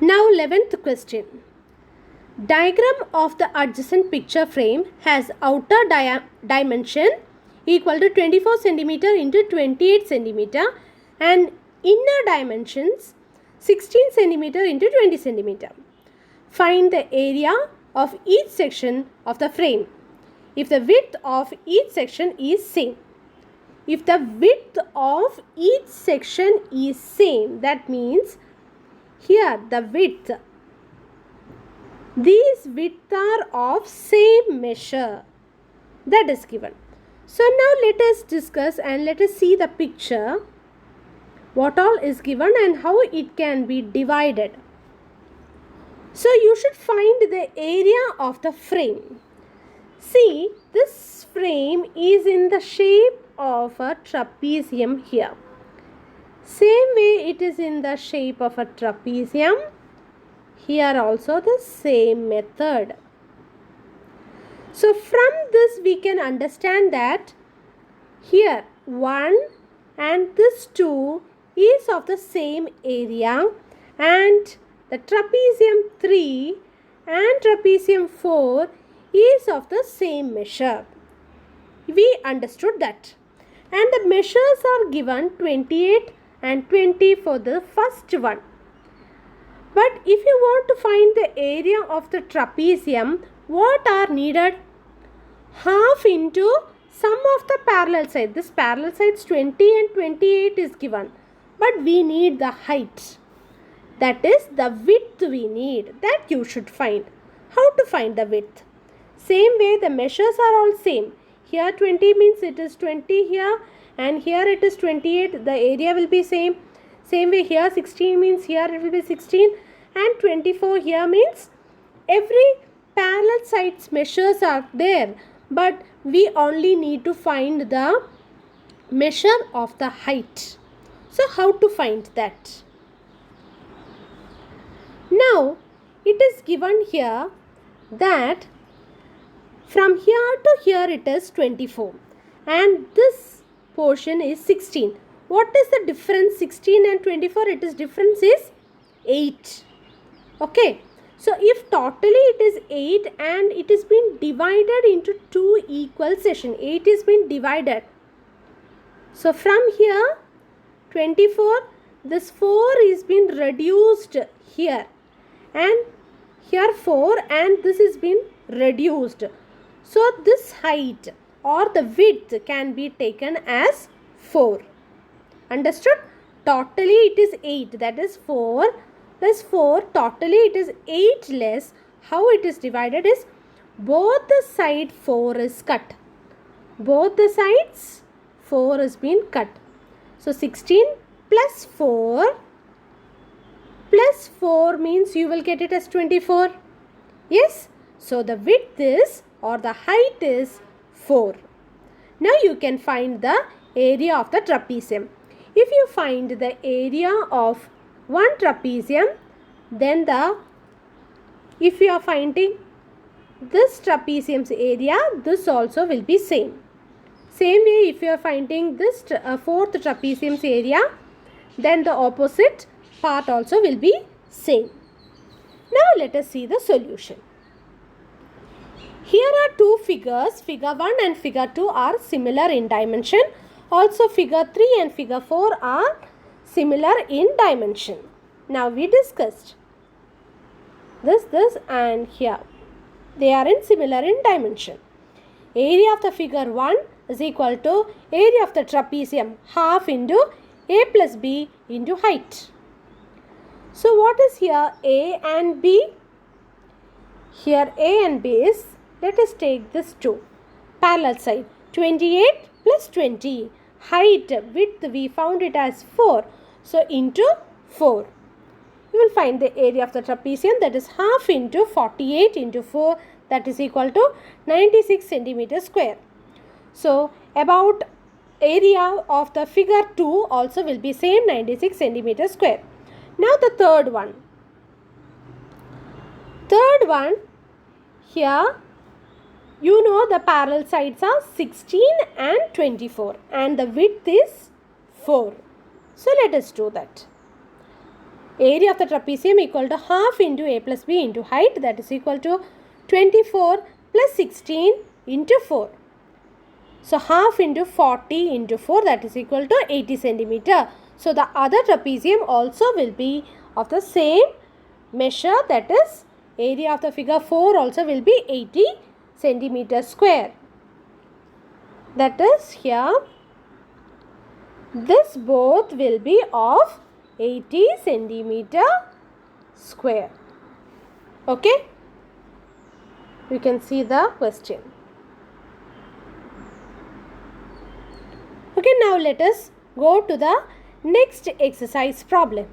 Now 11th question. Diagram of the adjacent picture frame has outer dimension equal to 24 centimeter into 28 centimeter and inner dimensions 16 centimeter into 20 centimeter. Find the area of each section of the frame if the width of each section is same. If the width of each section is same, that means here the width, these widths are of same measure, that is given. So now let us discuss and let us see the picture, what all is given and how it can be divided. So you should find the area of the frame. See, this frame is in the shape of a trapezium here. Same way it is in the shape of a trapezium. Here also the same method. So from this we can understand that here 1 and this 2 is of the same area and the trapezium 3 and trapezium 4 is of the same measure. We understood that. And the measures are given 28 and 20 for the first one. But if you want to find the area of the trapezium, what are needed? Half into sum of the parallel side. This parallel sides 20 and 28 is given. But we need the height. That is the width we need. That you should find. How to find the width? Same way the measures are all same. Here 20 means it is 20 here and here it is 28. The area will be same. Same way here 16 means here it will be 16 and 24 here means every parallel sides measures are there, but we only need to find the measure of the height. So how to find that? Now it is given here that from here to here it is 24 and this portion is 16. What is the difference 16 and 24? It is difference is 8. Okay. So if totally it is 8 and it is been divided into 2 equal sections. 8 is been divided. So from here 24, this 4 is been reduced here and here 4 and this is been reduced. So this height or the width can be taken as 4. Understood? Totally it is 8. That is 4 plus 4. Totally it is 8 less. How it is divided is both the side 4 is cut. Both the sides 4 is been cut. So 16 plus 4 means you will get it as 24. Yes. So the width is or the height is 4. Now you can find the area of the trapezium. If you find the area of one trapezium, then if you are finding this trapezium's area, this also will be same. Same way if you are finding this fourth trapezium's area, then the opposite part also will be same. Now let us see the solution. Here are two figures, figure 1 and figure 2 are similar in dimension. Also figure 3 and figure 4 are similar in dimension. Now we discussed this and here. They are in similar in dimension. Area of the figure 1 is equal to area of the trapezium half into a plus b into height. So what is here a and b? Here a and b is, let us take this 2. Parallel side 28 plus 20. Height, width we found it as 4. So into 4. You will find the area of the trapezium, that is half into 48 into 4, that is equal to 96 centimeter square. So about area of the figure 2 also will be same 96 centimeter square. Now the third one. Third one, here you know the parallel sides are 16 and 24 and the width is 4. So let us do that. area of the trapezium equal to half into a plus b into height, that is equal to 24 plus 16 into 4. So half into 40 into 4, that is equal to 80 centimeter. So the other trapezium also will be of the same measure, that is area of the figure 4 also will be 80 centimeter square. That is here this both will be of 80 centimeter square. Okay, you can see the question. Okay, now let us go to the next exercise problem.